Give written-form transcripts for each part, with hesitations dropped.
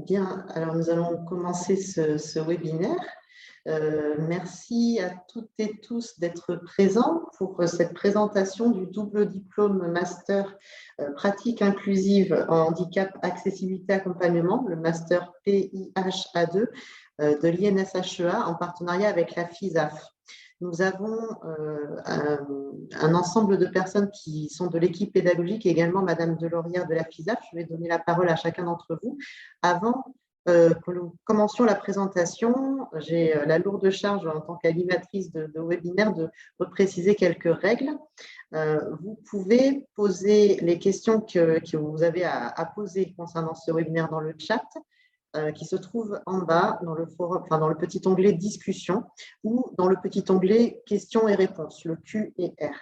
Bien, alors nous allons commencer ce webinaire. Merci à toutes et tous d'être présents pour cette présentation du double diplôme master pratique inclusive en handicap, accessibilité, accompagnement, le master PIHA2 de l'INSHEA en partenariat avec la FISAF. Nous avons un ensemble de personnes qui sont de l'équipe pédagogique et également Madame Delorière de la FISAF. Je vais donner la parole à chacun d'entre vous. Avant que nous commencions la présentation, j'ai la lourde charge en tant qu'animatrice de webinaire de repréciser quelques règles. Vous pouvez poser les questions que vous avez à poser concernant ce webinaire dans le chat, qui se trouve en bas dans le forum, enfin dans le petit onglet discussion ou dans le petit onglet questions et réponses, le Q et R.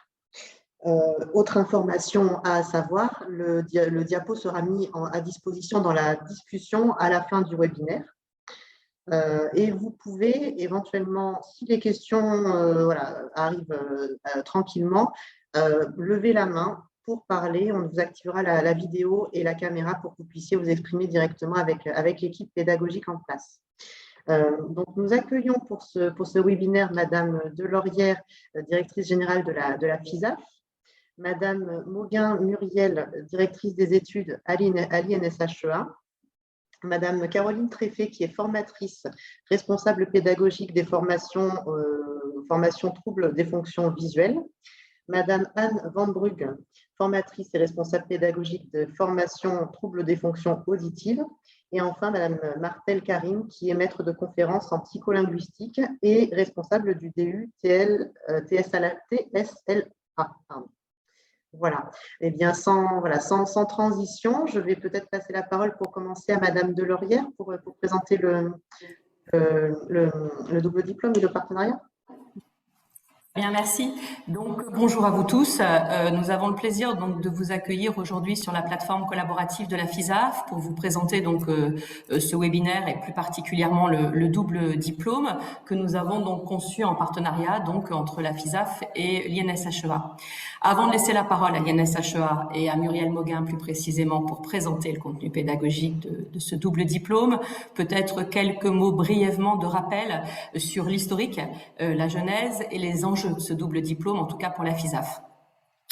Autre information à savoir, le diapo sera mis à disposition dans la discussion à la fin du webinaire. Et vous pouvez éventuellement, si les questions arrivent tranquillement, lever la main pour parler. On vous activera la vidéo et la caméra pour que vous puissiez vous exprimer directement avec l'équipe pédagogique en place. Donc, nous accueillons pour ce webinaire Madame Delorière, directrice générale de la FISAF, Madame Mauguin-Muriel, directrice des études à l'INSHEA, Madame Caroline Tréfet, qui est formatrice, responsable pédagogique des formations troubles des fonctions visuelles, Madame Anne Van Brugge, formatrice et responsable pédagogique de formation troubles des fonctions auditives, et enfin Madame Martel Karim, qui est maître de conférences en psycholinguistique et responsable du DU TSLA. Voilà. Eh bien, sans transition, je vais peut-être passer la parole pour commencer à Madame Delorière pour présenter le double diplôme et le partenariat. Bien, merci. Donc, bonjour à vous tous. Nous avons le plaisir donc de vous accueillir aujourd'hui sur la plateforme collaborative de la FISAF pour vous présenter donc ce webinaire et plus particulièrement le double diplôme que nous avons donc conçu en partenariat donc entre la FISAF et l'INSHEA. Avant de laisser la parole à l'INSHEA et à Muriel Mauguin plus précisément pour présenter le contenu pédagogique de ce double diplôme, peut-être quelques mots brièvement de rappel sur l'historique, la genèse et les enjeux de ce double diplôme, en tout cas pour la FISAF.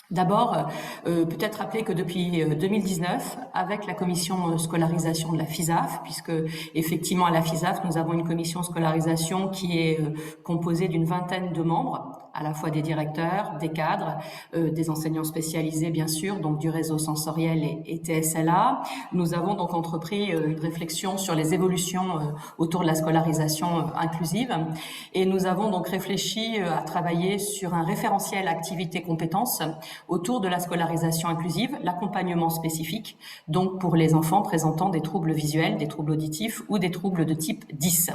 D'abord, peut-être rappeler que depuis 2019, avec la commission scolarisation de la FISAF, puisque effectivement à la FISAF, nous avons une commission scolarisation qui est composée d'une vingtaine de membres, à la fois des directeurs, des cadres, des enseignants spécialisés bien sûr, donc du réseau sensoriel et TSLA. Nous avons donc entrepris une réflexion sur les évolutions autour de la scolarisation inclusive et nous avons donc réfléchi à travailler sur un référentiel activité-compétences autour de la scolarisation inclusive, l'accompagnement spécifique, donc pour les enfants présentant des troubles visuels, des troubles auditifs ou des troubles de type 10.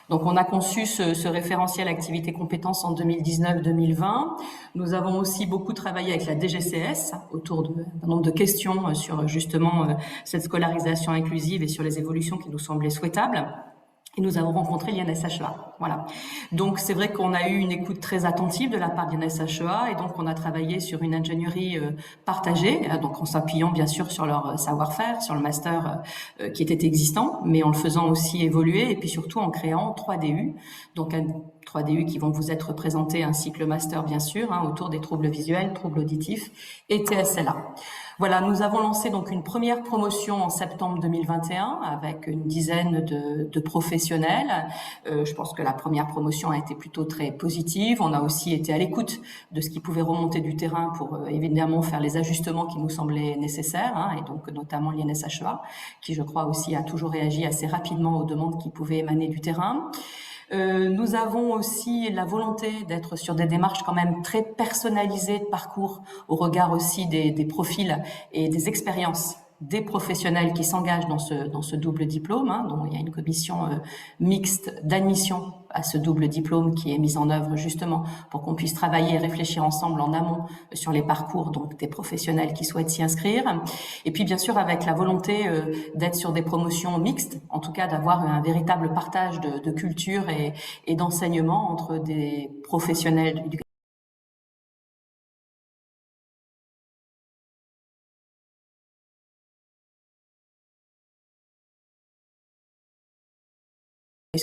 Donc on a conçu ce référentiel activité-compétences en 2019-2020. Nous avons aussi beaucoup travaillé avec la DGCS autour d'un nombre de questions sur justement cette scolarisation inclusive et sur les évolutions qui nous semblaient souhaitables. Et nous avons rencontré l'INSHEA. Voilà. Donc, c'est vrai qu'on a eu une écoute très attentive de la part de l'INSHEA et donc on a travaillé sur une ingénierie partagée, donc en s'appuyant bien sûr sur leur savoir-faire, sur le master qui était existant, mais en le faisant aussi évoluer et puis surtout en créant 3 DU, donc 3 DU qui vont vous être présentés ainsi que le master bien sûr, autour des troubles visuels, troubles auditifs et TSLA. Voilà, nous avons lancé donc une première promotion en septembre 2021 avec une dizaine de professionnels. Je pense que la première promotion a été plutôt très positive. On a aussi été à l'écoute de ce qui pouvait remonter du terrain pour évidemment faire les ajustements qui nous semblaient nécessaires, et donc notamment l'INSHEA, qui je crois aussi a toujours réagi assez rapidement aux demandes qui pouvaient émaner du terrain. Nous avons aussi la volonté d'être sur des démarches quand même très personnalisées de parcours au regard aussi des profils et des expériences des professionnels qui s'engagent dans ce double diplôme, dont il y a une commission mixte d'admission à ce double diplôme qui est mise en œuvre justement pour qu'on puisse travailler et réfléchir ensemble en amont sur les parcours donc des professionnels qui souhaitent s'y inscrire. Et puis bien sûr avec la volonté d'être sur des promotions mixtes, en tout cas d'avoir un véritable partage de culture et d'enseignement entre des professionnels du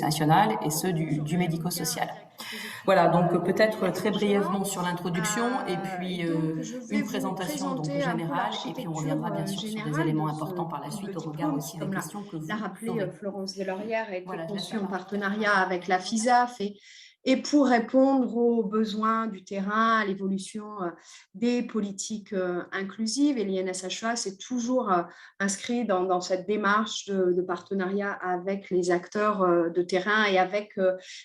nationale et ceux du médico-social. Voilà, donc peut-être très brièvement sur l'introduction et puis une présentation donc générale et puis on reviendra bien sûr sur des éléments importants par la suite au regard aussi des questions que vous l'a rappelé aurez. Florence Delaurière, a été Voilà, conçu en partenariat avec la FISAF et pour répondre aux besoins du terrain, à l'évolution des politiques inclusives. Et l'INSHEA s'est toujours inscrit dans cette démarche de partenariat avec les acteurs de terrain et avec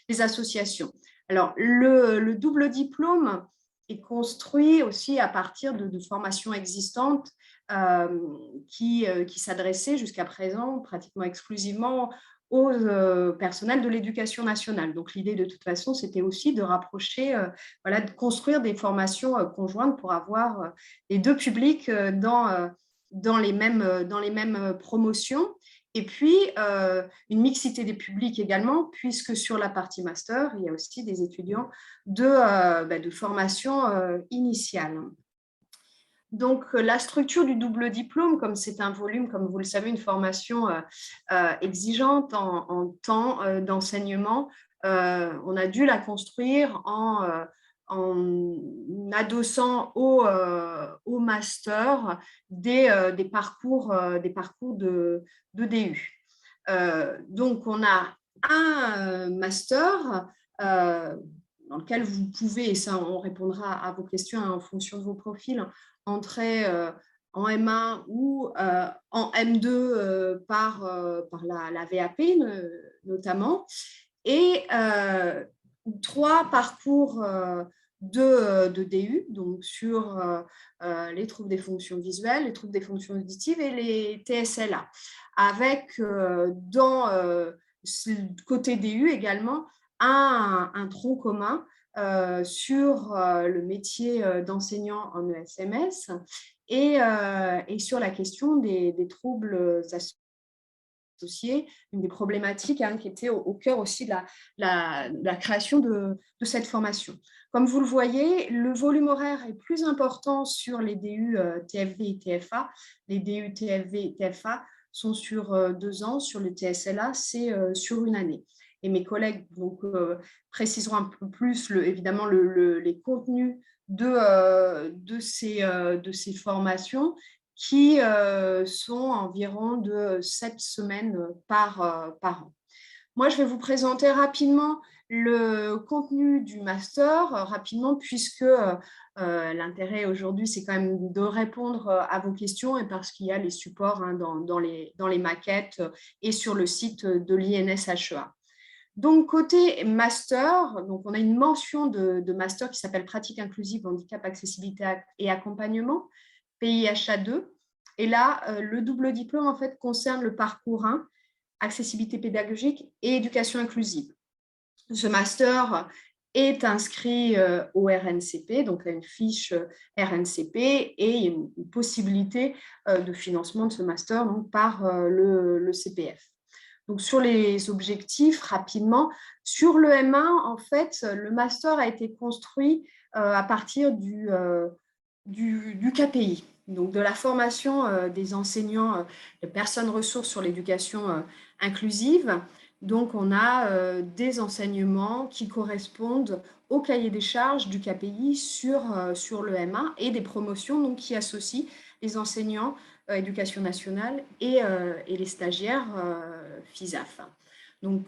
les associations. Alors, le double diplôme est construit aussi à partir de formations existantes qui s'adressaient jusqu'à présent pratiquement exclusivement aux personnels de l'éducation nationale. Donc, l'idée, de toute façon, c'était aussi de rapprocher, de construire des formations conjointes pour avoir les deux publics dans les mêmes promotions. Et puis, une mixité des publics également, puisque sur la partie master, il y a aussi des étudiants de formation initiale. Donc, la structure du double diplôme, comme c'est un volume, comme vous le savez, une formation exigeante en temps d'enseignement, on a dû la construire en adossant au master des parcours de DU. Donc, on a un master dans lequel vous pouvez, et ça on répondra à vos questions en fonction de vos profils, entrer en M1 ou en M2 par la VAP notamment, et 3 parcours de DU, donc sur les troubles des fonctions visuelles, les troubles des fonctions auditives et les TSLA, avec dans côté DU également un tronc commun sur le métier d'enseignant en ESMS et sur la question des troubles associés, une des problématiques qui était au cœur aussi de la création de cette formation. Comme vous le voyez, le volume horaire est plus important sur les DU TFV et TFA. Les DU TFV et TFA sont sur 2 ans, sur le TSLA, c'est sur 1 année. Et mes collègues donc, préciseront un peu plus, évidemment, les contenus de ces formations qui sont environ de 7 semaines par an. Moi, je vais vous présenter rapidement le contenu du master, rapidement, puisque l'intérêt aujourd'hui, c'est quand même de répondre à vos questions et parce qu'il y a les supports dans les maquettes et sur le site de l'INSHEA. Donc, côté master, donc on a une mention de master qui s'appelle Pratique inclusive, handicap, accessibilité et accompagnement, PIHA2. Et là, le double diplôme, en fait, concerne le parcours 1, accessibilité pédagogique et éducation inclusive. Ce master est inscrit au RNCP, donc il y a une fiche RNCP et il y a une possibilité de financement de ce master donc, par le CPF. Donc, sur les objectifs, rapidement, sur le M1, en fait, le master a été construit à partir du KPI, donc de la formation des enseignants, de personnes ressources sur l'éducation inclusive. Donc, on a des enseignements qui correspondent au cahier des charges du KPI sur le M1 et des promotions donc, qui associent les enseignants éducation nationale et les stagiaires FISAF. Donc,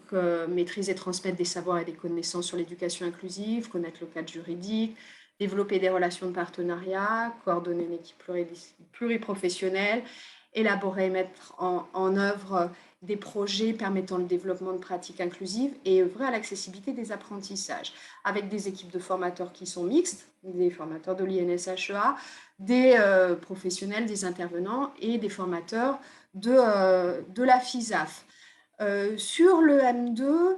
maîtriser et transmettre des savoirs et des connaissances sur l'éducation inclusive, connaître le cadre juridique, développer des relations de partenariat, coordonner une équipe pluriprofessionnelle, élaborer et mettre en œuvre des projets permettant le développement de pratiques inclusives et œuvrer à l'accessibilité des apprentissages, avec des équipes de formateurs qui sont mixtes, des formateurs de l'INSHEA, des professionnels, des intervenants et des formateurs de la FISAF. Sur le M2,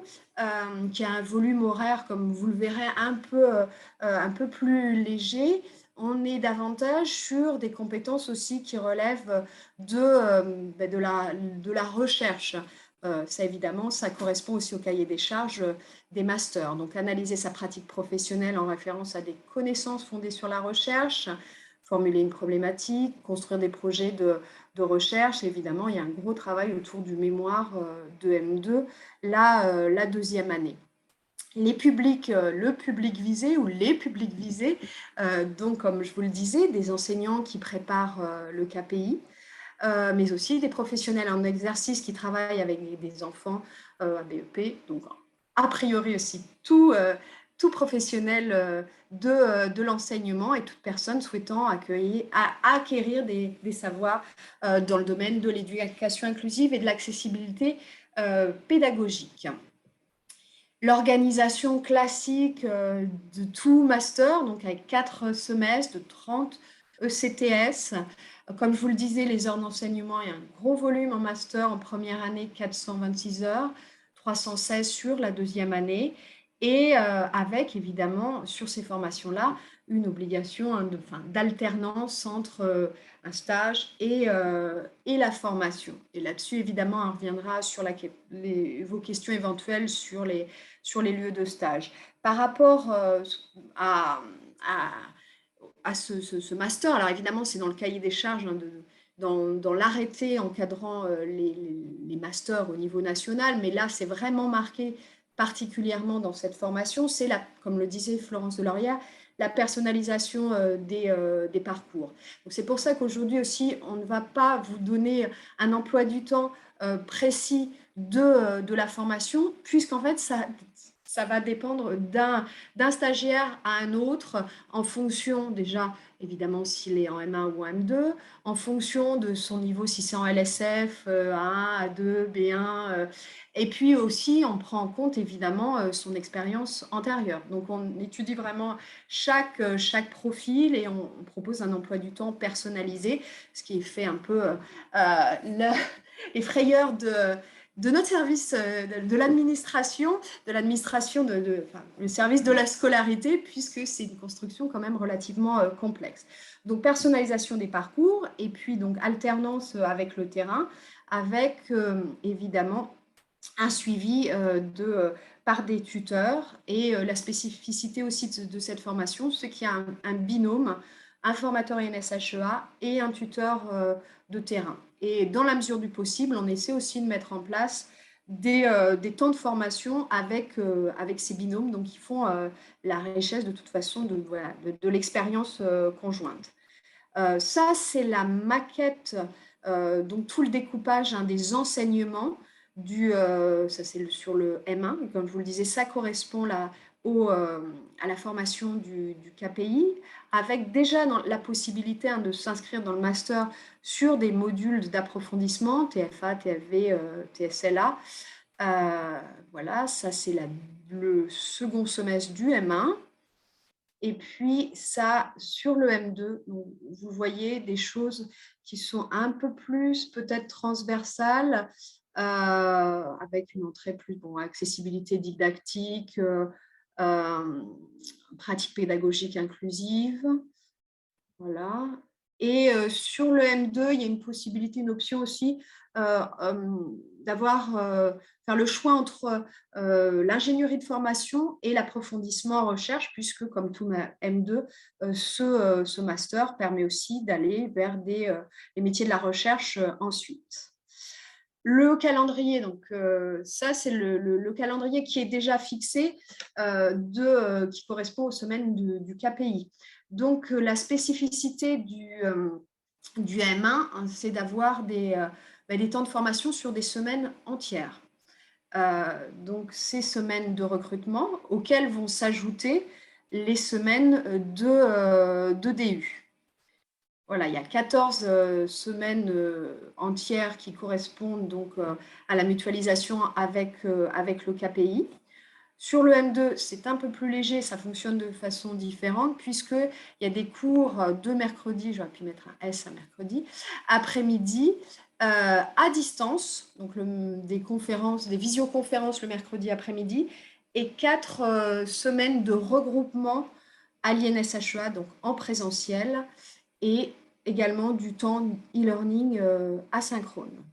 qui a un volume horaire, comme vous le verrez, un peu plus léger, on est davantage sur des compétences aussi qui relèvent de la recherche. Ça, évidemment, ça correspond aussi au cahier des charges des masters. Donc, analyser sa pratique professionnelle en référence à des connaissances fondées sur la recherche, formuler une problématique, construire des projets de recherche. Évidemment, il y a un gros travail autour du mémoire de M2, la deuxième année. Le public visé ou les publics visés, donc comme je vous le disais, des enseignants qui préparent le KPI, mais aussi des professionnels en exercice qui travaillent avec des enfants à BEP, donc a priori aussi tout professionnel de l'enseignement et toute personne souhaitant acquérir des savoirs dans le domaine de l'éducation inclusive et de l'accessibilité pédagogique. L'organisation classique de tout master, donc avec 4 semestres de 30 ECTS. Comme je vous le disais, les heures d'enseignement, il y a un gros volume en master en première année, 426 heures, 316 sur la deuxième année, et avec évidemment sur ces formations-là une obligation d'alternance entre un stage et la formation. Et là-dessus, évidemment, on reviendra sur vos questions éventuelles sur les lieux de stage. Par rapport à ce master, alors évidemment, c'est dans le cahier des charges, dans l'arrêté encadrant les masters au niveau national, mais là, c'est vraiment marqué particulièrement dans cette formation, c'est, comme le disait Florence Delorière, la personnalisation des parcours. Donc c'est pour ça qu'aujourd'hui aussi, on ne va pas vous donner un emploi du temps précis de la formation, puisqu'en fait, ça va dépendre d'un stagiaire à un autre en fonction déjà, évidemment, s'il est en M1 ou en M2, en fonction de son niveau, si c'est en LSF, A1, A2, B1, et puis aussi, on prend en compte évidemment son expérience antérieure. Donc, on étudie vraiment chaque profil et on propose un emploi du temps personnalisé, ce qui fait un peu les frayeurs de notre service de l'administration, le service de la scolarité, puisque c'est une construction quand même relativement complexe. Donc, personnalisation des parcours et puis donc alternance avec le terrain, avec évidemment un suivi par des tuteurs et la spécificité aussi de cette formation, c'est qu'il y a un binôme, un formateur INSHEA et un tuteur de terrain. Et dans la mesure du possible, on essaie aussi de mettre en place des temps de formation avec ces binômes, donc qui font la richesse de toute façon de l'expérience conjointe. Ça, c'est la maquette, donc tout le découpage des enseignements ça c'est sur le M1, et comme je vous le disais, ça correspond à la formation du KPI, avec déjà la possibilité de s'inscrire dans le master sur des modules d'approfondissement, TFA, TFV, TSLA. Voilà, ça c'est le second semestre du M1. Et puis ça, sur le M2, vous voyez des choses qui sont un peu plus peut-être transversales, avec une entrée plus accessibilité didactique, pratique pédagogique inclusive. Voilà. Et sur le M2, il y a une possibilité, une option aussi faire le choix entre l'ingénierie de formation et l'approfondissement en recherche, puisque comme tout M2, ce master permet aussi d'aller vers les métiers de la recherche ensuite. Le calendrier, donc ça c'est le calendrier qui est déjà fixé, qui correspond aux semaines du KPI. Donc la spécificité du M1, c'est d'avoir des temps de formation sur des semaines entières. Donc ces semaines de recrutement auxquelles vont s'ajouter les semaines de DU. Voilà, il y a 14 semaines entières qui correspondent donc à la mutualisation avec le KPI. Sur le M2, c'est un peu plus léger, ça fonctionne de façon différente puisqu'il y a des cours de mercredi, j'aurais pu mettre un S à mercredi, après-midi, à distance, donc des visioconférences le mercredi après-midi, et 4 semaines de regroupement à l'INSHEA, donc en présentiel, et également du temps e-learning asynchrone.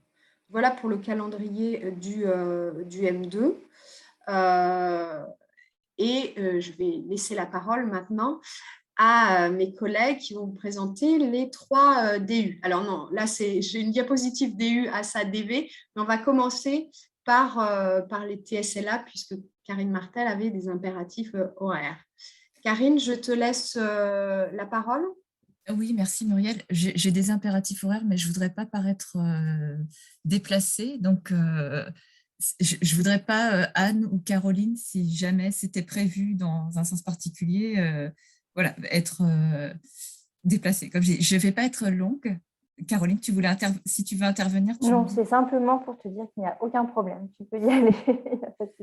Voilà pour le calendrier du M2. Je vais laisser la parole maintenant à mes collègues qui vont vous présenter les 3 DU. Alors non, là, j'ai une diapositive DU à sa DV, mais on va commencer par les TSLA, puisque Karine Martel avait des impératifs horaires. Karine, je te laisse la parole. Oui, merci Muriel. J'ai des impératifs horaires, mais je ne voudrais pas paraître déplacée. Donc, je ne voudrais pas, Anne ou Caroline, si jamais c'était prévu dans un sens particulier, voilà, être déplacée. Comme je ne vais pas être longue. Caroline, si tu veux intervenir. Non, c'est simplement pour te dire qu'il n'y a aucun problème. Tu peux y aller.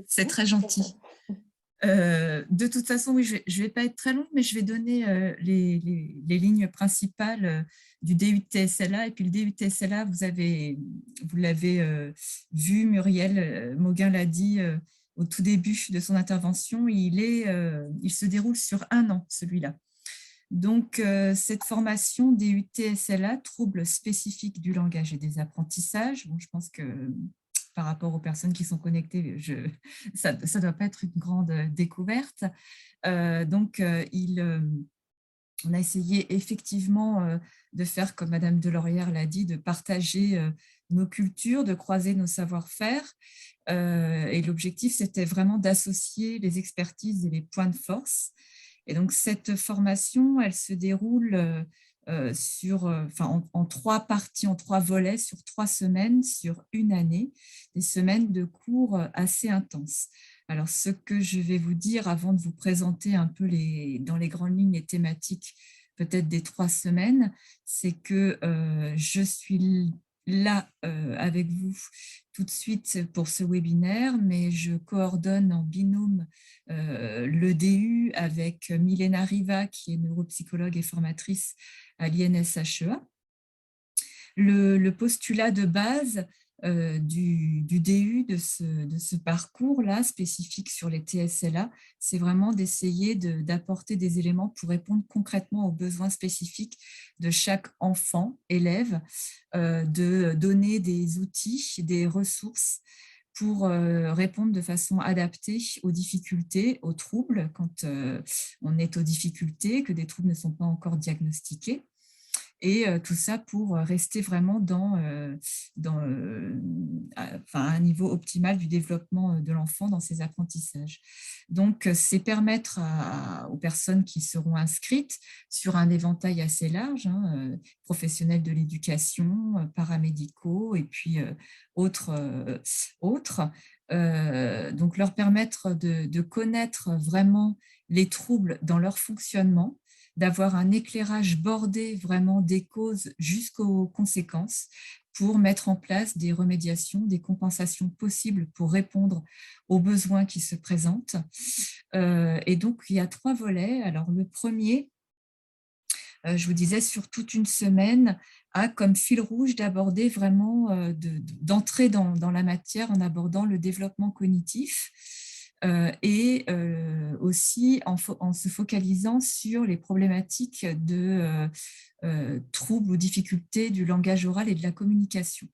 C'est très gentil. De toute façon, oui, je ne vais pas être très longue, mais je vais donner les lignes principales du DU de TSLA. Et puis le DU de TSLA, vous l'avez vu, Muriel Mauguin l'a dit au tout début de son intervention, il se déroule sur 1 an, celui-là. Donc, cette formation DU de TSLA, troubles spécifiques du langage et des apprentissages, bon, je pense que par rapport aux personnes qui sont connectées, ça ne doit pas être une grande découverte. Donc, on a essayé effectivement de faire, comme Madame Delorière l'a dit, de partager nos cultures, de croiser nos savoir-faire. Et l'objectif, c'était vraiment d'associer les expertises et les points de force. Et donc, cette formation, elle se déroule en 3 parties, en 3 volets, sur 3 semaines, sur 1 année, des semaines de cours assez intenses. Alors, ce que je vais vous dire avant de vous présenter un peu dans les grandes lignes les thématiques peut-être des 3 semaines, c'est que je suis là avec vous tout de suite pour ce webinaire, mais je coordonne en binôme le DU avec Milena Riva, qui est neuropsychologue et formatrice à l'INSHEA. Le postulat de base du DU, de ce parcours-là, spécifique sur les TSLA, c'est vraiment d'essayer d'apporter des éléments pour répondre concrètement aux besoins spécifiques de chaque enfant, élève, de donner des outils, des ressources pour répondre de façon adaptée aux difficultés, aux troubles, quand on est aux difficultés, que des troubles ne sont pas encore diagnostiqués. Et tout ça pour rester vraiment dans un niveau optimal du développement de l'enfant dans ses apprentissages. Donc, c'est permettre aux personnes qui seront inscrites sur un éventail assez large, professionnels de l'éducation, paramédicaux et puis autres, donc leur permettre de connaître vraiment les troubles dans leur fonctionnement, d'avoir un éclairage bordé vraiment des causes jusqu'aux conséquences pour mettre en place des remédiations, des compensations possibles pour répondre aux besoins qui se présentent. Et donc, il y a 3 volets. Alors, le premier, je vous disais, sur toute une semaine, a comme fil rouge d'aborder vraiment, d'entrer dans la matière en abordant le développement cognitif, et aussi en se focalisant sur les problématiques de troubles ou difficultés du langage oral et de la communication.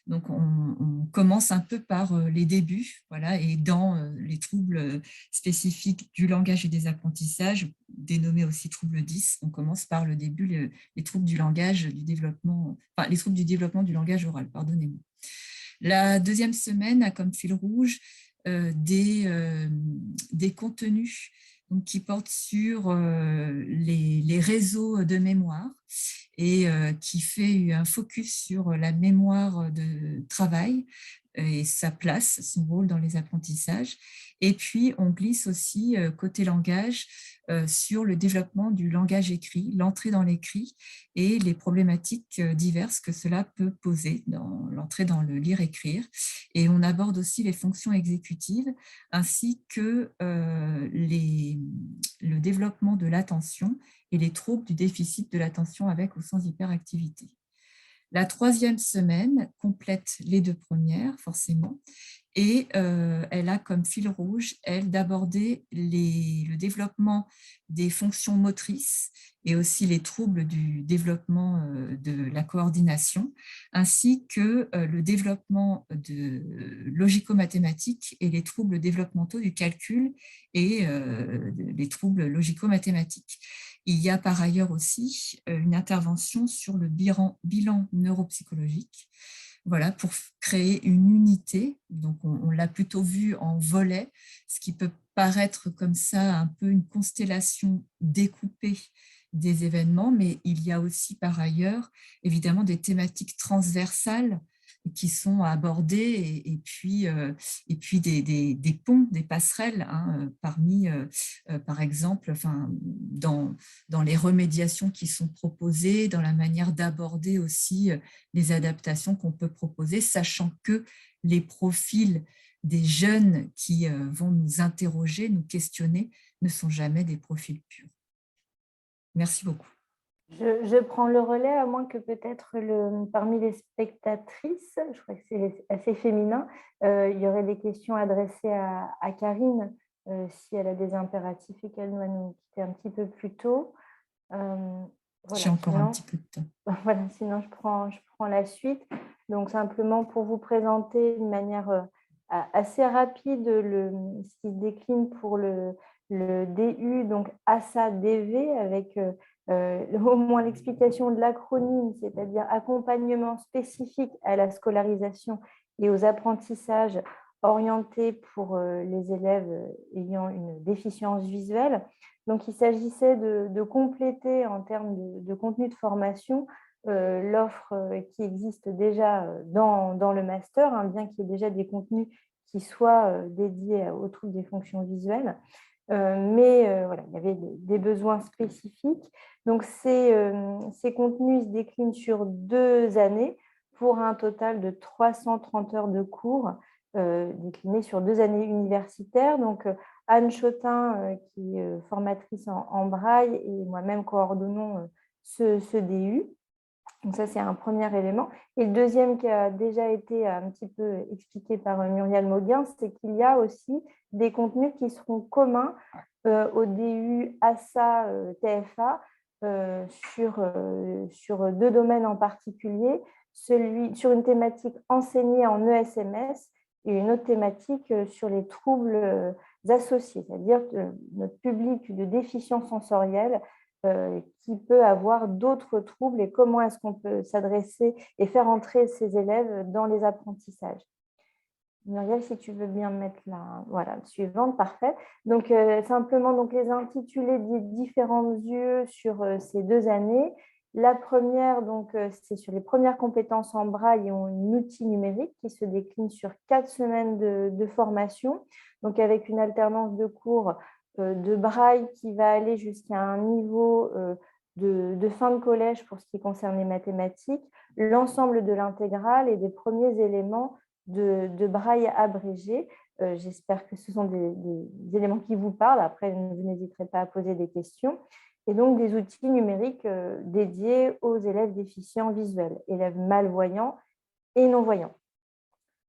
Donc, on commence un peu par les débuts, voilà, et dans les troubles spécifiques du langage et des apprentissages, dénommés aussi troubles 10, on commence par le début, les troubles du langage, du développement, enfin, les troubles du développement du langage oral, pardonnez-moi. La deuxième semaine a comme fil rouge des contenus donc, qui portent sur les réseaux de mémoire et qui fait un focus sur la mémoire de travail et sa place, son rôle dans les apprentissages. Et puis, on glisse aussi côté langage sur le développement du langage écrit, l'entrée dans l'écrit et les problématiques diverses que cela peut poser dans l'entrée dans le lire-écrire. Et on aborde aussi les fonctions exécutives ainsi que le développement de l'attention et les troubles du déficit de l'attention avec ou sans hyperactivité. La troisième semaine complète les 2 premières, forcément, Et elle a comme fil rouge, elle, d'aborder le développement des fonctions motrices et aussi les troubles du développement de la coordination, ainsi que le développement de logico-mathématiques et les troubles développementaux du calcul et les troubles logico-mathématiques. Il y a par ailleurs aussi une intervention sur le bilan neuropsychologique, voilà, pour créer une unité. Donc, on l'a plutôt vu en volets, ce qui peut paraître comme ça un peu une constellation découpée des événements, mais il y a aussi par ailleurs évidemment des thématiques transversales qui sont abordées et puis des ponts, des passerelles parmi, par exemple, dans les remédiations qui sont proposées, dans la manière d'aborder aussi les adaptations qu'on peut proposer, sachant que les profils des jeunes qui vont nous interroger, nous questionner, ne sont jamais des profils purs. Merci beaucoup. Je prends le relais, à moins que peut-être parmi les spectatrices, je crois que c'est assez féminin, il y aurait des questions adressées à Karine, si elle a des impératifs et qu'elle doit nous quitter un petit peu plus tôt. Voilà, j'ai encore un petit peu de temps. Voilà, sinon je prends la suite. Donc simplement pour vous présenter de manière assez rapide ce qui se décline pour le DU, donc ASA-DV, avec au moins l'explication de l'acronyme, c'est-à-dire accompagnement spécifique à la scolarisation et aux apprentissages orientés pour les élèves ayant une déficience visuelle. Donc, il s'agissait de compléter en termes de contenu de formation l'offre qui existe déjà dans le master, bien qu'il y ait déjà des contenus qui soient dédiés aux troubles des fonctions visuelles. Mais voilà, il y avait des besoins spécifiques. Donc, ces contenus se déclinent sur 2 années pour un total de 330 heures de cours déclinés sur 2 années universitaires. Donc, Anne Chotin, qui est formatrice en braille, et moi-même coordonnons ce DU. Donc ça, c'est un premier élément. Et le deuxième qui a déjà été un petit peu expliqué par Muriel Mauguin, c'est qu'il y a aussi des contenus qui seront communs au DU ASA TFA sur 2 domaines en particulier, celui sur une thématique enseignée en ESMS et une autre thématique sur les troubles associés, c'est-à-dire notre public de déficience sensorielle qui peut avoir d'autres troubles et comment est-ce qu'on peut s'adresser et faire entrer ces élèves dans les apprentissages. Muriel, si tu veux bien mettre la suivante, parfait. Donc, simplement donc, les intitulés des différents yeux sur ces 2 années. La première, c'est sur les premières compétences en braille et en outil numérique qui se décline sur 4 semaines de formation, donc avec une alternance de cours de braille qui va aller jusqu'à un niveau de fin de collège pour ce qui concerne les mathématiques, l'ensemble de l'intégrale et des premiers éléments de braille abrégé. J'espère que ce sont des éléments qui vous parlent. Après, vous n'hésiterez pas à poser des questions. Et donc, des outils numériques dédiés aux élèves déficients visuels, élèves malvoyants et non-voyants.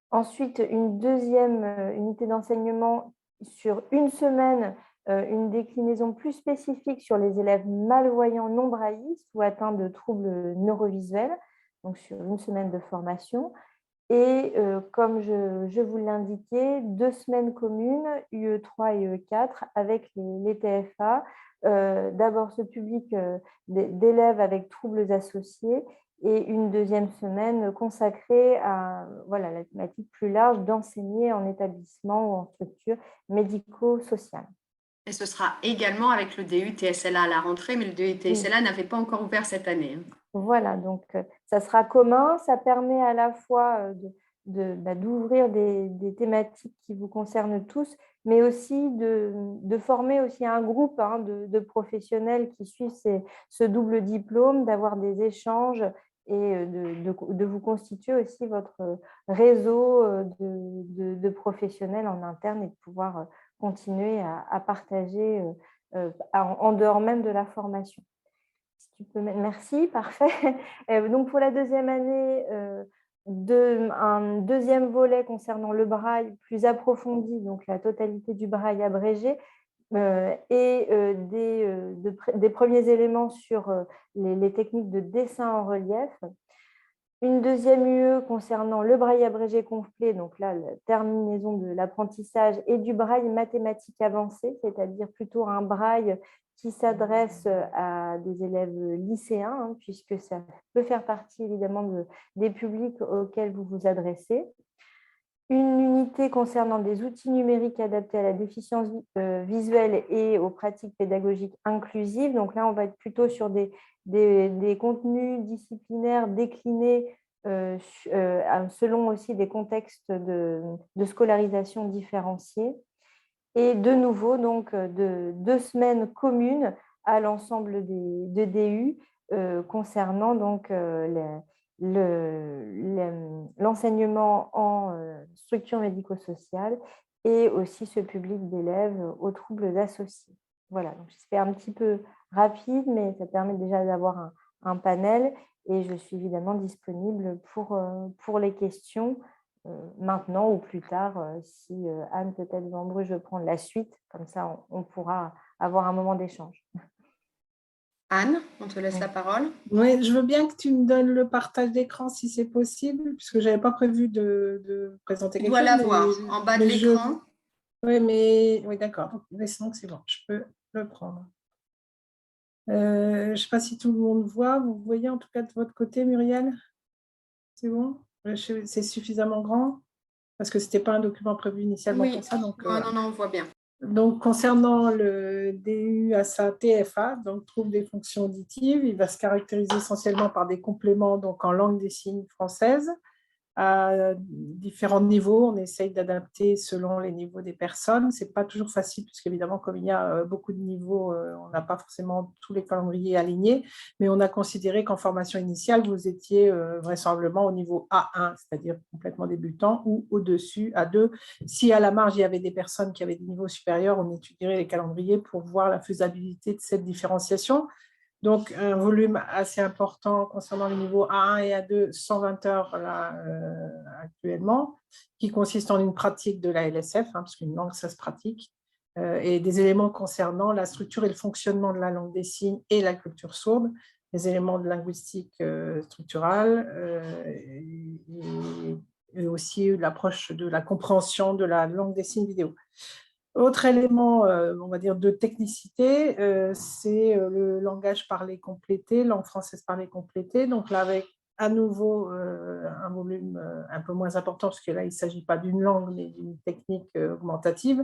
Ensuite, une deuxième unité d'enseignement sur 1 semaine, une déclinaison plus spécifique sur les élèves malvoyants non braillistes ou atteints de troubles neurovisuels, donc sur 1 semaine de formation. Et comme je vous l'indiquais, 2 semaines communes, UE3 et UE4, avec les TFA. D'abord ce public d'élèves avec troubles associés et une deuxième semaine consacrée à la thématique plus large d'enseigner en établissement ou en structure médico-sociale. Et ce sera également avec le DU TSLA à la rentrée, mais le DU TSLA n'avait pas encore ouvert cette année. Voilà, donc ça sera commun. Ça permet à la fois d'ouvrir des thématiques qui vous concernent tous, mais aussi de former aussi un groupe de professionnels qui suivent ce double diplôme, d'avoir des échanges et de vous constituer aussi votre réseau de professionnels en interne et de pouvoir continuer à partager en dehors même de la formation. Si tu peux mettre, merci, parfait. Donc pour la 2e année, un deuxième volet concernant le braille plus approfondi, donc la totalité du braille abrégé, et des premiers éléments sur les techniques de dessin en relief. Une deuxième UE concernant le braille abrégé complet, donc là, la terminaison de l'apprentissage, et du braille mathématique avancé, c'est-à-dire plutôt un braille qui s'adresse à des élèves lycéens, hein, puisque ça peut faire partie évidemment des publics auxquels vous vous adressez. Une unité concernant des outils numériques adaptés à la déficience visuelle et aux pratiques pédagogiques inclusives. Donc là, on va être plutôt sur des contenus disciplinaires déclinés selon aussi des contextes de scolarisation différenciés. Et de nouveau, donc, de 2 semaines communes à l'ensemble de DU concernant donc, l'enseignement en structure médico-sociale et aussi ce public d'élèves aux troubles associés. Voilà, donc j'espère un petit peu rapide, mais ça permet déjà d'avoir un panel et je suis évidemment disponible pour les questions maintenant ou plus tard, si Anne peut-être Vambru, je prends la suite, comme ça on pourra avoir un moment d'échange. Anne, on te laisse la parole. Oui, je veux bien que tu me donnes le partage d'écran si c'est possible, puisque je n'avais pas prévu de présenter quelque chose. Tu dois l'avoir en bas de l'écran. Oui, mais oui, d'accord. Donc c'est bon, je peux le prendre. Je ne sais pas si tout le monde voit. Vous voyez en tout cas de votre côté, Muriel? C'est bon? C'est suffisamment grand? Parce que ce n'était pas un document prévu initialement pour ça. Donc, non, on voit bien. Donc, concernant le DU-ASA TFA, donc trouble des fonctions auditives, il va se caractériser essentiellement par des compléments donc en langue des signes française à différents niveaux. On essaye d'adapter selon les niveaux des personnes. Ce n'est pas toujours facile, puisqu'évidemment, comme il y a beaucoup de niveaux, on n'a pas forcément tous les calendriers alignés, mais on a considéré qu'en formation initiale, vous étiez vraisemblablement au niveau A1, c'est-à-dire complètement débutant, ou au-dessus, A2. Si à la marge, il y avait des personnes qui avaient des niveaux supérieurs, on étudierait les calendriers pour voir la faisabilité de cette différenciation. Donc, un volume assez important concernant les niveaux A1 et A2, 120 heures là, actuellement, qui consiste en une pratique de la LSF, hein, parce qu'une langue, ça se pratique, et des éléments concernant la structure et le fonctionnement de la langue des signes et la culture sourde, des éléments de linguistique structurale, et aussi l'approche de la compréhension de la langue des signes vidéo. Autre élément, on va dire, de technicité, c'est le langage parlé complété, langue française parlée complétée. Donc là, avec à nouveau un volume un peu moins important, parce que là, il ne s'agit pas d'une langue, mais d'une technique augmentative.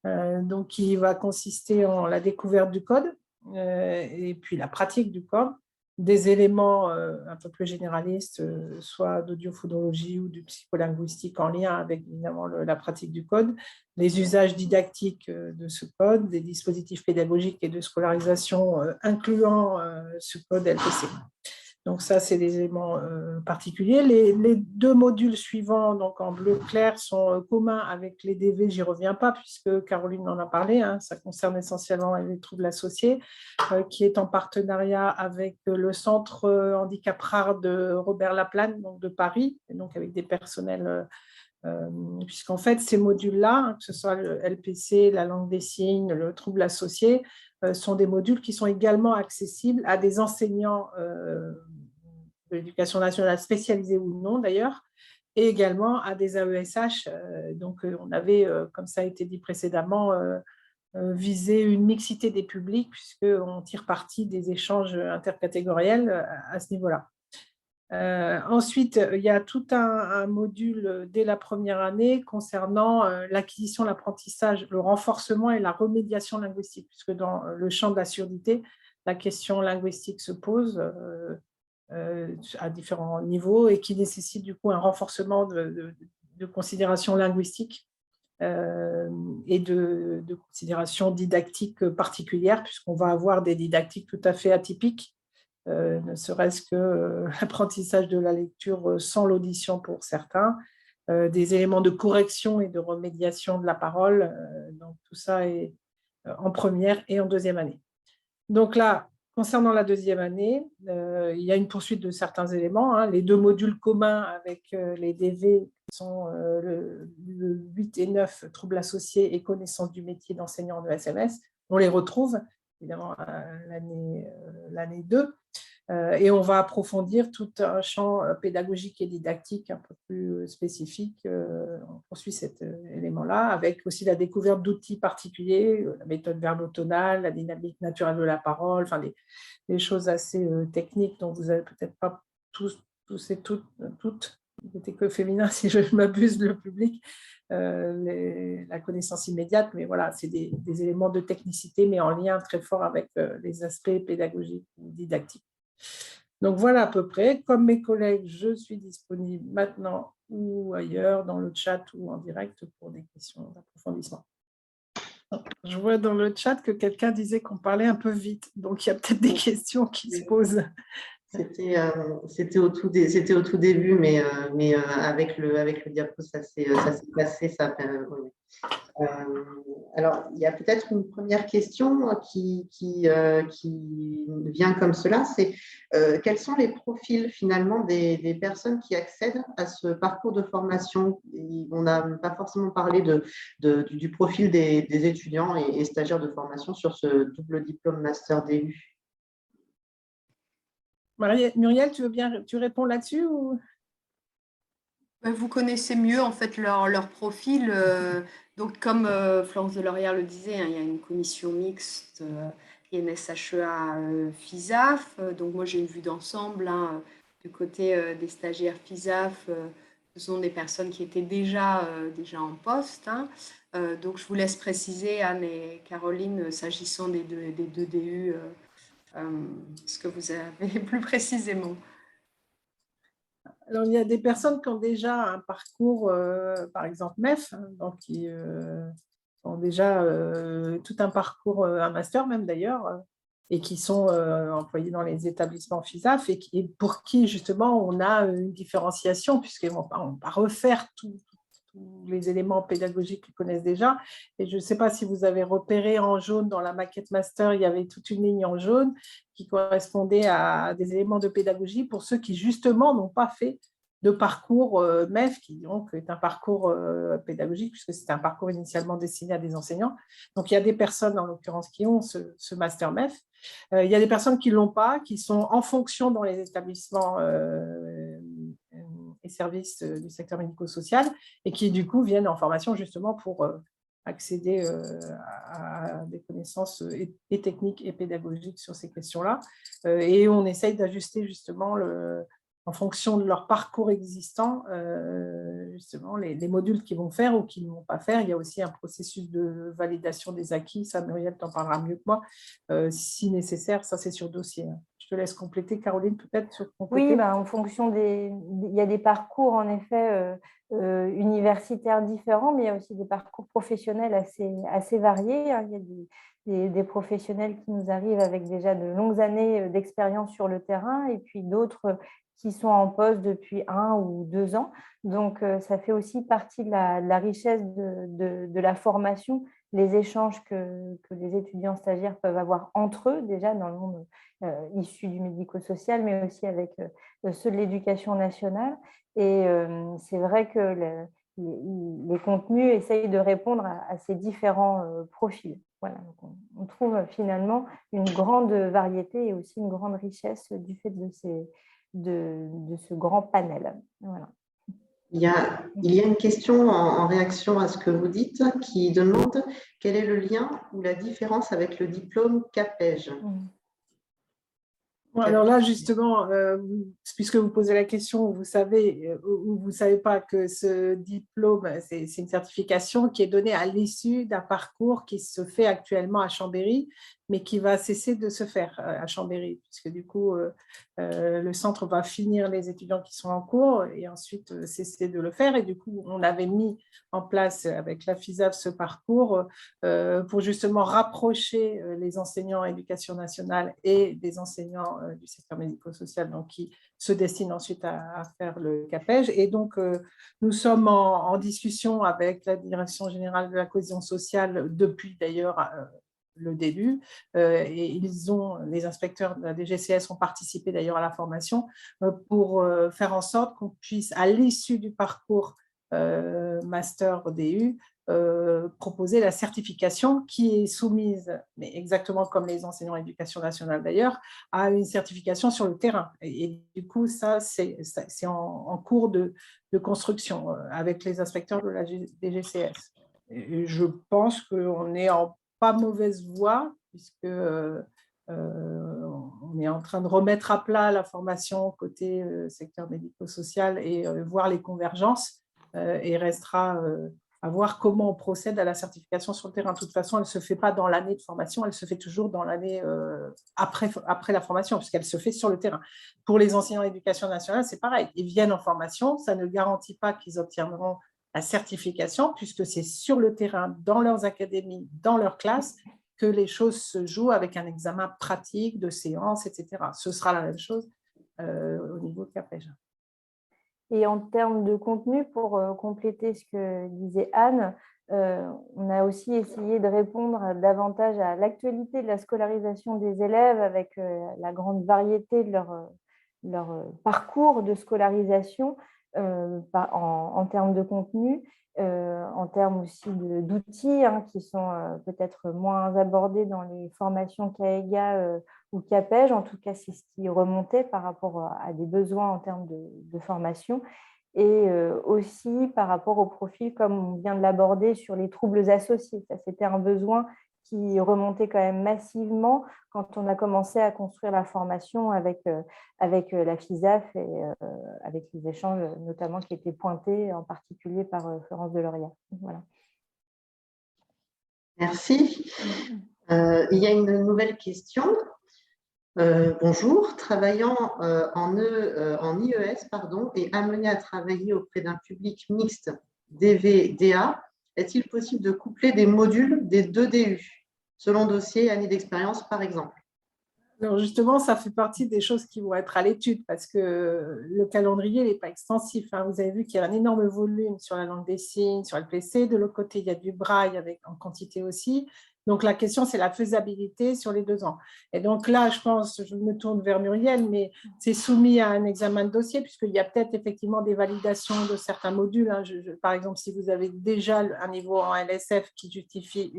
Donc, qui va consister en la découverte du code et puis la pratique du code, des éléments un peu plus généralistes, soit d'audiophonologie ou de psycholinguistique en lien avec évidemment la pratique du code, les usages didactiques de ce code, des dispositifs pédagogiques et de scolarisation incluant ce code LPC. Donc ça, c'est des éléments particuliers. Les 2 modules suivants, donc en bleu clair, sont communs avec les DV. J'y reviens pas puisque Caroline en a parlé. Hein, ça concerne essentiellement les troubles associés, qui est en partenariat avec le Centre Handicap Rare de Robert Laplane, donc de Paris, et donc avec des personnels. Puisqu'en fait, ces modules-là, hein, que ce soit le LPC, la langue des signes, le trouble associé, sont des modules qui sont également accessibles à des enseignants de l'éducation nationale spécialisés ou non d'ailleurs, et également à des AESH. Donc, on avait, comme ça a été dit précédemment, visé une mixité des publics, puisqu'on tire parti des échanges intercatégoriels à ce niveau-là. Ensuite, il y a tout un module dès la première année concernant l'acquisition, l'apprentissage, le renforcement et la remédiation linguistique, puisque dans le champ de la surdité, la question linguistique se pose à différents niveaux et qui nécessite du coup un renforcement de considérations linguistiques et de considérations didactiques particulières, puisqu'on va avoir des didactiques tout à fait atypiques. Ne serait-ce que l'apprentissage de la lecture sans l'audition pour certains, des éléments de correction et de remédiation de la parole. Donc, tout ça est en première et en deuxième année. Donc là, Concernant la deuxième année, il y a une poursuite de certains éléments. Hein. Les 2 modules communs avec les DV sont le 8 et 9, troubles associés et connaissance du métier d'enseignant de SMS. On les retrouve évidemment à l'année 2. Et on va approfondir tout un champ pédagogique et didactique un peu plus spécifique. On poursuit cet élément-là, avec aussi la découverte d'outils particuliers, la méthode verbotonale, la dynamique naturelle de la parole, enfin des choses assez techniques dont vous n'avez peut-être pas tous et toutes, n'était que féminin si je m'abuse le public, la connaissance immédiate, mais voilà, c'est des éléments de technicité, mais en lien très fort avec les aspects pédagogiques ou didactiques. Donc voilà à peu près. Comme mes collègues, je suis disponible maintenant ou ailleurs, dans le chat ou en direct pour des questions d'approfondissement. Je vois dans le chat que quelqu'un disait qu'on parlait un peu vite, donc il y a peut-être des questions qui se posent. C'était au tout début, mais avec le diapo, ça s'est passé. Oui. Alors, il y a peut-être une première question qui vient comme cela, c'est quels sont les profils finalement des personnes qui accèdent à ce parcours de formation? On n'a pas forcément parlé du profil des étudiants et stagiaires de formation sur ce double diplôme Master DU. Muriel, tu réponds là-dessus ou... Vous connaissez mieux en fait leur profil. Donc, comme Florence Delorière le disait, hein, il y a une commission mixte INSHEA-FISAF. Donc, moi, j'ai une vue d'ensemble hein, du côté des stagiaires FISAF. Ce sont des personnes qui étaient déjà en poste. Hein. Donc, je vous laisse préciser, Anne et Caroline, s'agissant des deux DU, ce que vous avez plus précisément. Alors, il y a des personnes qui ont déjà un parcours, par exemple MEF, hein, donc qui ont déjà tout un parcours, un master même d'ailleurs, et qui sont employés dans les établissements FISAF et pour qui justement on a une différenciation puisqu'on ne va pas refaire tous les éléments pédagogiques qu'ils connaissent déjà. Et je ne sais pas si vous avez repéré en jaune dans la maquette master, il y avait toute une ligne en jaune qui correspondait à des éléments de pédagogie pour ceux qui justement n'ont pas fait de parcours MEF, qui donc est un parcours pédagogique, puisque c'est un parcours initialement destiné à des enseignants. Donc, il y a des personnes, en l'occurrence, qui ont ce master MEF. Il y a des personnes qui ne l'ont pas, qui sont en fonction dans les établissements et services du secteur médico-social et qui, du coup, viennent en formation justement pour accéder à des connaissances et techniques et pédagogiques sur ces questions-là. Et on essaye d'ajuster justement en fonction de leur parcours existant, justement, les modules qu'ils vont faire ou qu'ils ne vont pas faire. Il y a aussi un processus de validation des acquis. Ça, Muriel t'en parlera mieux que moi. Si nécessaire, ça, c'est sur dossier. Je te laisse compléter, Caroline, peut-être sur compléter. Oui, en fonction il y a des parcours, en effet, universitaires différents, mais il y a aussi des parcours professionnels assez variés. Il y a des professionnels qui nous arrivent avec déjà de longues années d'expérience sur le terrain et puis d'autres qui sont en poste depuis 1 ou 2 ans. Donc, ça fait aussi partie de la richesse de la formation, les échanges que les étudiants stagiaires peuvent avoir entre eux, déjà dans le monde issu du médico-social, mais aussi avec ceux de l'éducation nationale. Et c'est vrai que les contenus essayent de répondre à ces différents profils. Voilà, donc on trouve finalement une grande variété et aussi une grande richesse du fait de ce grand panel. Voilà. Il y a une question en réaction à ce que vous dites qui demande quel est le lien ou la différence avec le diplôme CAPEJ. Alors là, justement, puisque vous posez la question, vous savez ou vous ne savez pas que ce diplôme, c'est une certification qui est donnée à l'issue d'un parcours qui se fait actuellement à Chambéry, mais qui va cesser de se faire à Chambéry, puisque du coup, le centre va finir les étudiants qui sont en cours et ensuite cesser de le faire. Et du coup, on avait mis en place avec la FISAF ce parcours pour justement rapprocher les enseignants en éducation nationale et des enseignants du secteur médico-social, donc qui se destinent ensuite à faire le CAPEJ. Et donc, nous sommes en discussion avec la Direction générale de la cohésion sociale depuis d'ailleurs le DELU. Et les inspecteurs de la DGCS ont participé d'ailleurs à la formation pour faire en sorte qu'on puisse, à l'issue du parcours master DU, proposer la certification qui est soumise, mais exactement comme les enseignants d'éducation nationale d'ailleurs, à une certification sur le terrain. Et du coup, ça, c'est en cours de construction avec les inspecteurs de la DGCS. Et je pense qu'on est en pas mauvaise voie, puisque on est en train de remettre à plat la formation côté secteur médico-social et voir les convergences. Et restera à voir comment on procède à la certification sur le terrain. De toute façon, elle ne se fait pas dans l'année de formation, elle se fait toujours dans l'année après la formation, puisqu'elle se fait sur le terrain. Pour les enseignants d'éducation nationale, c'est pareil. Ils viennent en formation, ça ne garantit pas qu'ils obtiendront la certification, puisque c'est sur le terrain, dans leurs académies, dans leurs classes, que les choses se jouent avec un examen pratique de séance, etc. Ce sera la même chose au niveau de CAPEJ. Et en termes de contenu, pour compléter ce que disait Anne, on a aussi essayé de répondre davantage à l'actualité de la scolarisation des élèves avec la grande variété de leur parcours de scolarisation en termes de contenu, en termes aussi d'outils qui sont peut-être moins abordés dans les formations CAEGA ou CAPEJ. En tout cas, c'est ce qui remontait par rapport à des besoins en termes de formation. Et aussi par rapport au profil, comme on vient de l'aborder, sur les troubles associés. Ça, c'était un besoin qui remontait quand même massivement quand on a commencé à construire la formation avec la FISAF et avec les échanges notamment qui étaient pointés en particulier par Florence Deloria. Voilà. Merci. Il y a une nouvelle question. Bonjour, travaillant en IES et amené à travailler auprès d'un public mixte DV-DA, est-il possible de coupler des modules des 2 DU, selon dossier et année d'expérience par exemple? Alors justement, ça fait partie des choses qui vont être à l'étude parce que le calendrier n'est pas extensif. Vous avez vu qu'il y a un énorme volume sur la langue des signes, sur le PC. De l'autre côté, il y a du braille en quantité aussi. Donc, la question, c'est la faisabilité sur les 2 ans. Et donc là, je pense, je me tourne vers Muriel, mais c'est soumis à un examen de dossier puisqu'il y a peut-être effectivement des validations de certains modules. Par exemple, si vous avez déjà un niveau en LSF qui justifie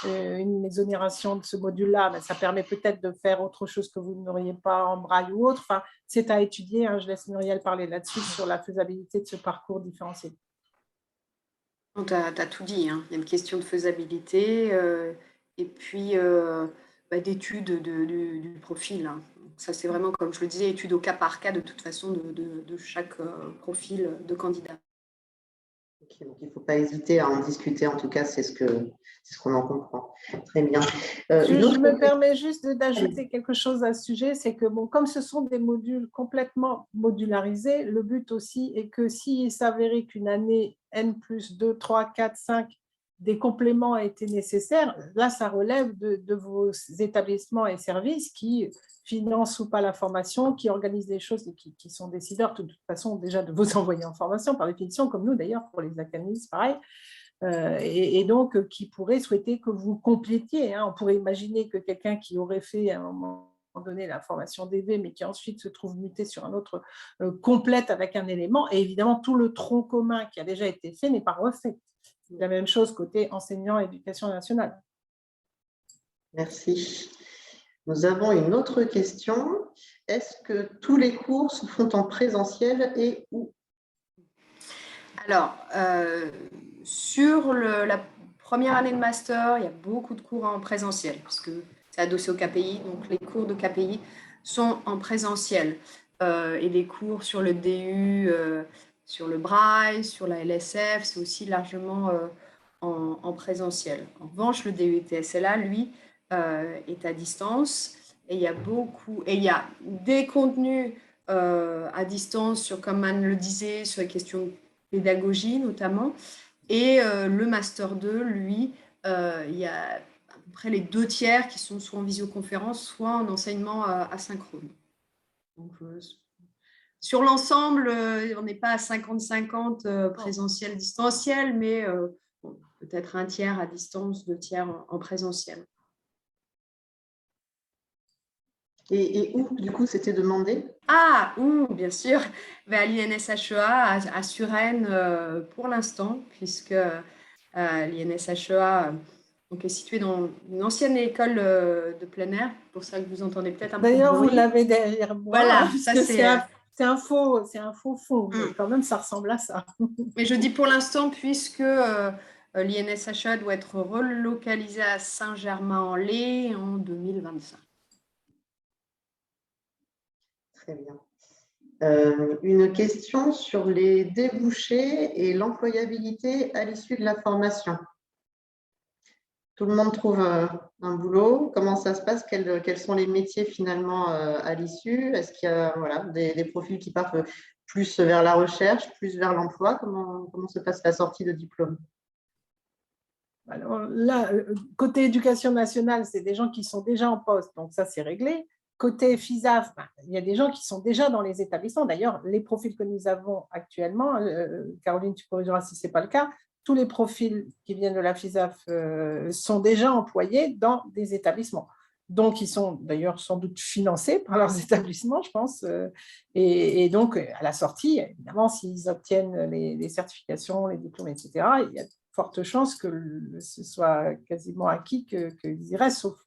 une exonération de ce module-là, ben, ça permet peut-être de faire autre chose que vous n'auriez pas en braille ou autre. Enfin, c'est à étudier. Je laisse Muriel parler là-dessus sur la faisabilité de ce parcours différencié. Tu as tout dit, il y a une question de faisabilité et puis d'étude du profil. Ça, c'est vraiment, comme je le disais, étude au cas par cas de toute façon de chaque profil de candidat. Okay, donc il ne faut pas hésiter à en discuter, en tout cas, c'est ce qu'on en comprend. Très bien. Je me permets juste d'ajouter quelque chose à ce sujet, c'est que comme ce sont des modules complètement modularisés, le but aussi est que s'il s'avérait qu'une année N plus 2, 3, 4, 5, des compléments étaient nécessaires, là, ça relève de vos établissements et services qui financent ou pas la formation, qui organisent des choses et qui sont décideurs de toute façon déjà de vous envoyer en formation, par définition, comme nous d'ailleurs, pour les académies, c'est pareil. Et donc, qui pourrait souhaiter que vous complétiez. On pourrait imaginer que quelqu'un qui aurait fait à un moment donné la formation DV, mais qui ensuite se trouve muté sur un autre, complète avec un élément. Et évidemment, tout le tronc commun qui a déjà été fait n'est pas refait. La même chose côté enseignant éducation nationale. Merci. Nous avons une autre question. Est-ce que tous les cours se font en présentiel et où? Alors, sur la première année de master, il y a beaucoup de cours en présentiel, parce que c'est adossé au KPI, donc les cours de KPI sont en présentiel. Et les cours sur le DU, sur le braille, sur la LSF, c'est aussi largement en présentiel. En revanche, le DU TSLA, lui, est à distance. Et il y a des contenus à distance, comme Anne le disait, sur les questions de pédagogie notamment. Et le Master 2, lui, il y a à peu près les 2/3 qui sont soit en visioconférence, soit en enseignement asynchrone. Donc, sur l'ensemble, on n'est pas à 50-50 présentiel, distanciel, mais peut-être 1/3 à distance, 2/3 en présentiel. Et où, du coup, c'était demandé? Ah, bien sûr, à l'INSHEA à Suresnes pour l'instant, puisque l'INSHEA donc, est située dans une ancienne école de plein air, pour ça que vous entendez peut-être un peu de D'ailleurs, vous bruit. l'avez derrière moi, Voilà, ça puisque c'est… c'est un faux fond, mais quand même, ça ressemble à ça. Mais je dis pour l'instant, puisque l'INSHEA doit être relocalisé à Saint-Germain-en-Laye en 2025. Très bien. Une question sur les débouchés et l'employabilité à l'issue de la formation. Tout le monde trouve un boulot. Comment ça se passe? Quels sont les métiers finalement à l'issue? Est-ce qu'il y a voilà, des profils qui partent plus vers la recherche, plus vers l'emploi? Comment se passe la sortie de diplôme? Alors là, côté éducation nationale, c'est des gens qui sont déjà en poste, donc ça, c'est réglé. Côté FISAF, il y a des gens qui sont déjà dans les établissements. D'ailleurs, les profils que nous avons actuellement, Caroline, tu corrigeras si ce n'est pas le cas, tous les profils qui viennent de la FISAF sont déjà employés dans des établissements. Donc, ils sont d'ailleurs sans doute financés par leurs établissements, je pense. Et donc, à la sortie, évidemment, s'ils obtiennent les certifications, les diplômes, etc., il y a forte chance que ce soit quasiment acquis qu'ils y restent, sauf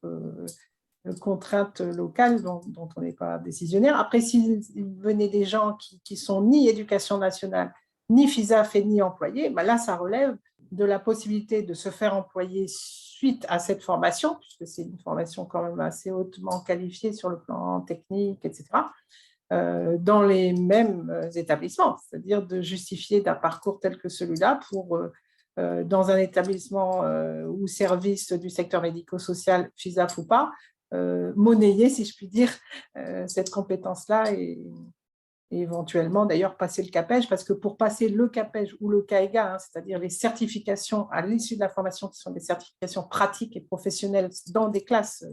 contraintes locales dont on n'est pas décisionnaire. Après, s'il venait des gens qui sont ni éducation nationale, ni FISAF et ni employés, ben là, ça relève de la possibilité de se faire employer suite à cette formation, puisque c'est une formation quand même assez hautement qualifiée sur le plan technique, etc., dans les mêmes établissements, c'est-à-dire de justifier d'un parcours tel que celui-là pour dans un établissement ou service du secteur médico-social, FISAF ou pas, monnayer, si je puis dire, cette compétence-là et éventuellement d'ailleurs passer le CAPEJ, parce que pour passer le CAPEJ ou le CAEGA, c'est-à-dire les certifications à l'issue de la formation, qui sont des certifications pratiques et professionnelles dans des classes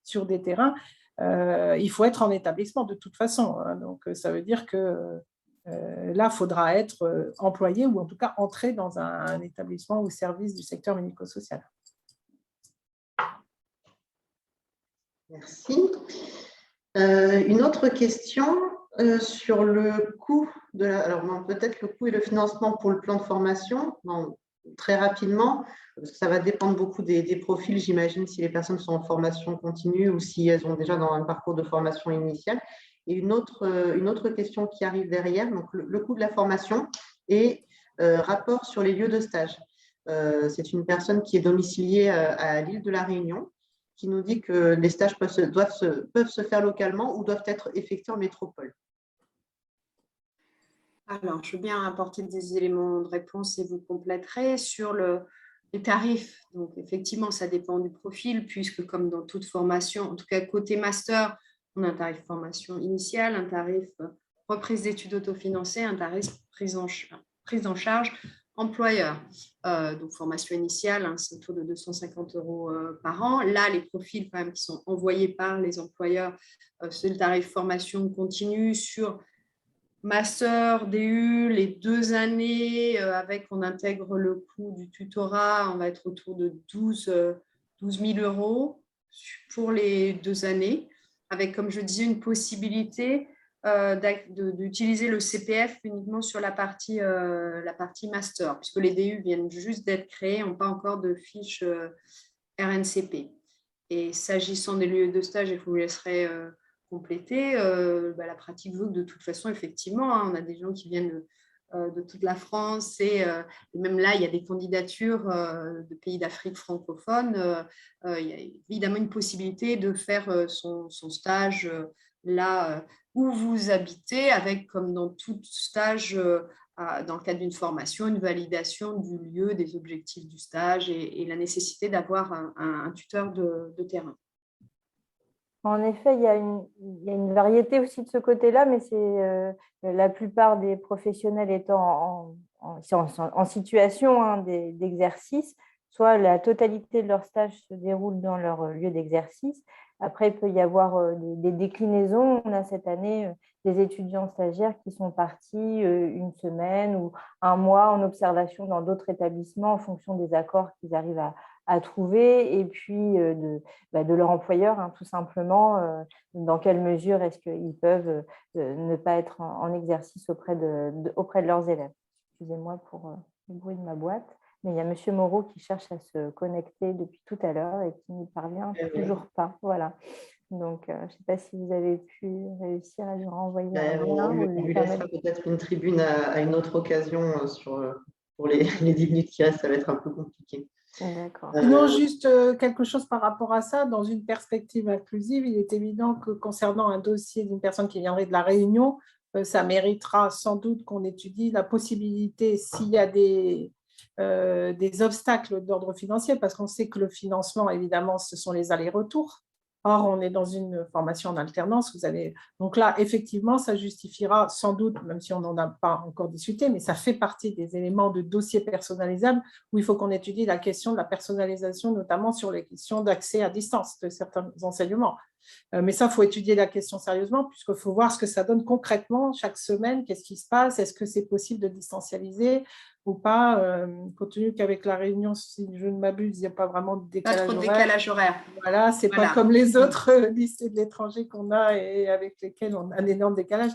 sur des terrains, il faut être en établissement de toute façon. Donc, ça veut dire que là, il faudra être employé ou en tout cas entrer dans un établissement ou service du secteur médico-social. Merci. Une autre question sur le coût de alors peut-être le coût et le financement pour le plan de formation. Bon, très rapidement, parce que ça va dépendre beaucoup des profils, j'imagine, si les personnes sont en formation continue ou si elles ont déjà dans un parcours de formation initiale. Et une autre question qui arrive derrière, donc le coût de la formation et rapport sur les lieux de stage. C'est une personne qui est domiciliée à l'île de la Réunion, qui nous dit que les stages peuvent se faire localement ou doivent être effectués en métropole. Alors, je veux bien apporter des éléments de réponse et vous compléterez sur les tarifs. Donc, effectivement, ça dépend du profil, puisque comme dans toute formation, en tout cas côté master, on a un tarif formation initiale, un tarif reprise d'études autofinancées, un tarif prise en charge employeur. Donc, formation initiale, c'est autour de 250 € par an. Là, les profils quand même qui sont envoyés par les employeurs, c'est le tarif formation continue sur master, DU, les 2 années, avec on intègre le coût du tutorat, on va être autour de 12 000 € pour les 2 années, avec, comme je disais, une possibilité d'utiliser le CPF uniquement sur la partie master, puisque les DU viennent juste d'être créés, n'ont pas encore de fiche RNCP. Et s'agissant des lieux de stage, je vous laisserai compléter. La pratique veut que de toute façon, effectivement, on a des gens qui viennent de toute la France et même là, il y a des candidatures de pays d'Afrique francophone. Il y a évidemment une possibilité de faire son stage là où vous habitez, avec, comme dans tout stage, dans le cadre d'une formation, une validation du lieu, des objectifs du stage et la nécessité d'avoir un tuteur de terrain. En effet, il y a une variété aussi de ce côté-là, mais c'est la plupart des professionnels étant en situation d'exercice, soit la totalité de leur stage se déroule dans leur lieu d'exercice. Après, il peut y avoir des déclinaisons. On a cette année des étudiants stagiaires qui sont partis une semaine ou un mois en observation dans d'autres établissements en fonction des accords qu'ils arrivent à trouver, et puis de leur employeur, hein, tout simplement, dans quelle mesure est-ce qu'ils peuvent ne pas être en exercice auprès de leurs élèves. Excusez-moi pour le bruit de ma boîte, mais il y a Monsieur Moreau qui cherche à se connecter depuis tout à l'heure et qui n'y parvient toujours pas. Voilà. Donc, je ne sais pas si vous avez pu réussir à lui renvoyer un lien. On lui laissera peut-être une tribune à une autre occasion pour les 10 minutes qui restent, ça va être un peu compliqué. D'accord. Sinon, juste quelque chose par rapport à ça, dans une perspective inclusive, il est évident que concernant un dossier d'une personne qui viendrait de la Réunion, ça méritera sans doute qu'on étudie la possibilité, s'il y a des obstacles d'ordre financier, parce qu'on sait que le financement, évidemment, ce sont les allers-retours. Or, on est dans une formation en alternance. Donc là, effectivement, ça justifiera sans doute, même si on n'en a pas encore discuté, mais ça fait partie des éléments de dossier personnalisable où il faut qu'on étudie la question de la personnalisation, notamment sur les questions d'accès à distance de certains enseignements. Mais ça, il faut étudier la question sérieusement, puisqu'il faut voir ce que ça donne concrètement chaque semaine, qu'est-ce qui se passe, est-ce que c'est possible de distancialiser ou pas, compte tenu qu'avec la Réunion, si je ne m'abuse, il n'y a pas vraiment de décalage horaire. Pas trop de décalage horaire. Voilà, ce n'est pas comme les autres lycées de l'étranger qu'on a et avec lesquels on a un énorme décalage.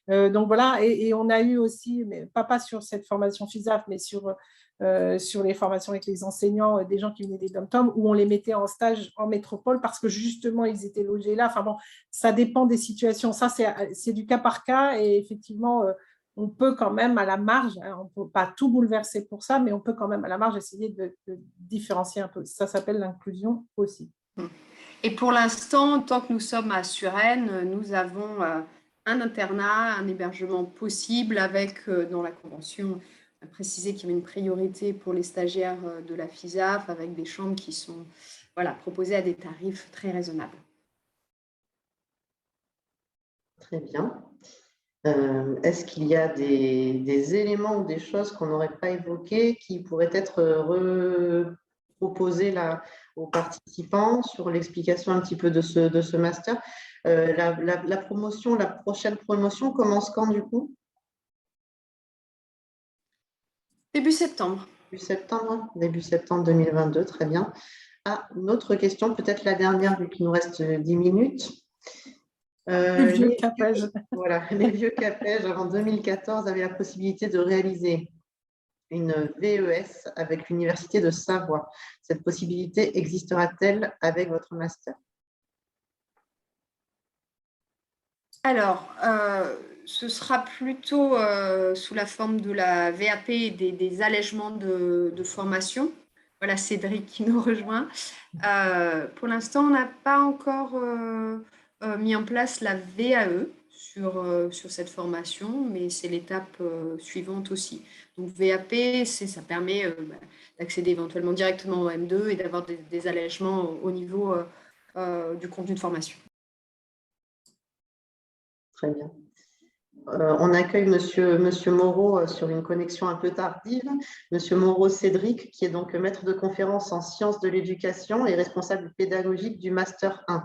Donc voilà, et on a eu aussi, mais pas sur cette formation FISAF, mais sur les formations avec les enseignants, des gens qui venaient des dom-tom, où on les mettait en stage en métropole parce que justement, ils étaient logés là. Enfin bon, ça dépend des situations. Ça, c'est du cas par cas et effectivement, on peut quand même à la marge, hein, on ne peut pas tout bouleverser pour ça, mais on peut quand même à la marge essayer de différencier un peu. Ça s'appelle l'inclusion aussi. Et pour l'instant, tant que nous sommes à Suresnes, nous avons un internat, un hébergement possible avec, dans la convention, précisé qu'il y avait une priorité pour les stagiaires de la FISAF avec des chambres qui sont proposées à des tarifs très raisonnables. Très bien. Est-ce qu'il y a des éléments ou des choses qu'on n'aurait pas évoquées qui pourraient être proposées aux participants sur l'explication un petit peu de ce master? La promotion, la prochaine promotion commence quand du coup? Début septembre. Début septembre 2022, très bien. Ah, une autre question, peut-être la dernière vu qu'il nous reste 10 minutes. Les vieux CAPEJ. Voilà, les vieux CAPEJ avant 2014 avaient la possibilité de réaliser une VES avec l'Université de Savoie. Cette possibilité existera-t-elle avec votre master? Alors, ce sera plutôt sous la forme de la VAP et des allègements de formation. Voilà Cédric qui nous rejoint. Pour l'instant, on n'a pas encore mis en place la VAE sur cette formation, mais c'est l'étape suivante aussi. Donc VAP, ça permet d'accéder éventuellement directement au M2 et d'avoir des allègements au niveau du contenu de formation. Très bien. On accueille Monsieur Moreau sur une connexion un peu tardive. Monsieur Moreau Cédric, qui est donc maître de conférence en sciences de l'éducation et responsable pédagogique du Master 1.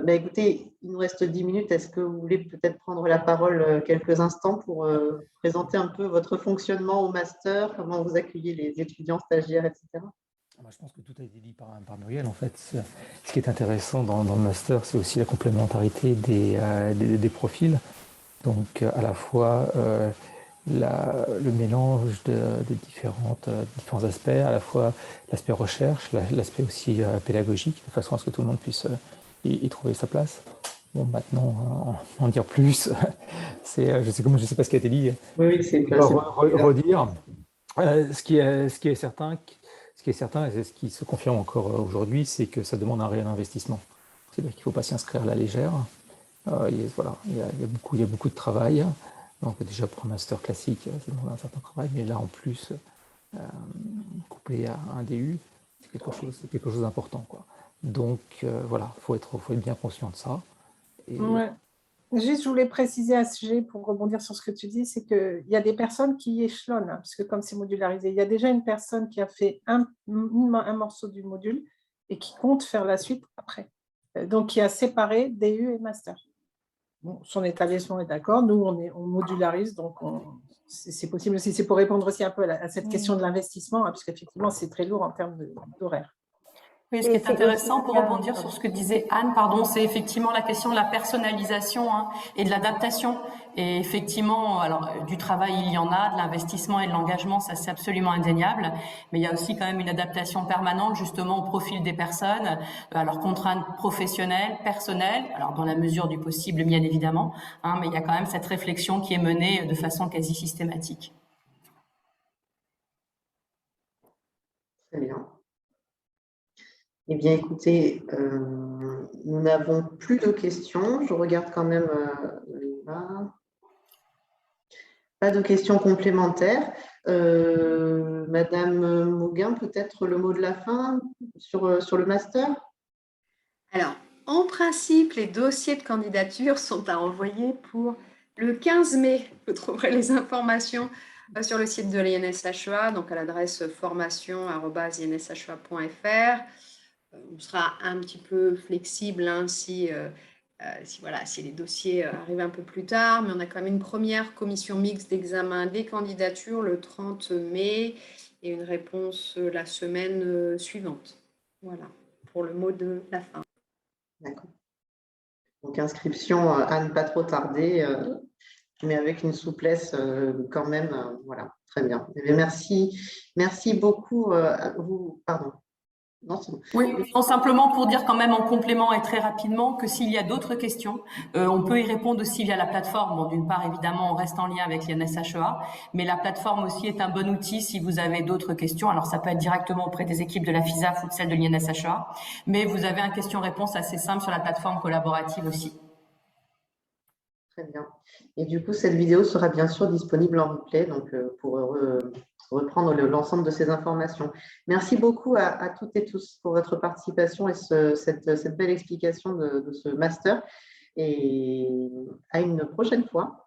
Écoutez, il nous reste 10 minutes. Est-ce que vous voulez peut-être prendre la parole quelques instants pour présenter un peu votre fonctionnement au Master, comment vous accueillez les étudiants, stagiaires, etc. Je pense que tout a été dit par Muriel. En fait, ce qui est intéressant dans le Master, c'est aussi la complémentarité des profils. Donc, à la fois le mélange de différents aspects, à la fois l'aspect recherche, l'aspect aussi pédagogique, de façon à ce que tout le monde puisse y trouver sa place. Bon, maintenant, en dire plus, je sais pas ce qui a été dit. Oui, c'est redire. Ce qui est certain, et c'est ce qui se confirme encore aujourd'hui, c'est que ça demande un réel investissement. C'est-à-dire qu'il ne faut pas s'y inscrire à la légère. Il y a beaucoup de travail. Donc déjà pour un master classique, ça demande un certain travail, mais là en plus, couplé à un DU, c'est quelque chose d'important, quoi. Donc voilà, faut être bien conscient de ça. Et... Ouais. Juste, je voulais préciser à ce sujet, pour rebondir sur ce que tu dis, c'est qu'il y a des personnes qui échelonnent, hein, parce que comme c'est modularisé, il y a déjà une personne qui a fait un morceau du module et qui compte faire la suite après. Donc, qui a séparé DU et master. bon, son établissement est d'accord. Nous, on modularise, donc c'est possible aussi. C'est pour répondre aussi un peu à cette question de l'investissement, hein, puisqu'effectivement, c'est très lourd en termes d'horaire. Oui, ce qui est intéressant pour rebondir sur ce que disait Anne, pardon, c'est effectivement la question de la personnalisation et de l'adaptation. Et effectivement, alors du travail, il y en a, de l'investissement et de l'engagement, ça c'est absolument indéniable. Mais il y a aussi quand même une adaptation permanente justement au profil des personnes, à leurs contraintes professionnelles, personnelles, alors dans la mesure du possible bien évidemment, mais il y a quand même cette réflexion qui est menée de façon quasi systématique. Très bien. Eh bien, écoutez, nous n'avons plus de questions. Je regarde quand même là. Pas de questions complémentaires. Madame Mauguin, peut-être le mot de la fin sur le master? Alors, en principe, les dossiers de candidature sont à envoyer pour le 15 mai. Vous trouverez les informations sur le site de l'INSHEA, donc à l'adresse formation@inshea.fr. On sera un petit peu flexible si les dossiers arrivent un peu plus tard, mais on a quand même une première commission mixte d'examen des candidatures le 30 mai et une réponse la semaine suivante. Voilà, pour le mot de la fin. D'accord. Donc, inscription à ne pas trop tarder, mais avec une souplesse quand même. Voilà, très bien. Eh bien, merci beaucoup à vous. Pardon. Non, c'est bon. Oui, non, simplement pour dire quand même en complément et très rapidement que s'il y a d'autres questions, on peut y répondre aussi via la plateforme. Bon, d'une part, évidemment, on reste en lien avec l'INSHEA, mais la plateforme aussi est un bon outil si vous avez d'autres questions. Alors, ça peut être directement auprès des équipes de la FISAF ou de celle de l'INSHEA, mais vous avez un question-réponse assez simple sur la plateforme collaborative aussi. Très bien. Et du coup, cette vidéo sera bien sûr disponible en replay, donc pour reprendre l'ensemble de ces informations. Merci beaucoup à toutes et tous pour votre participation et cette belle explication de ce master. Et à une prochaine fois.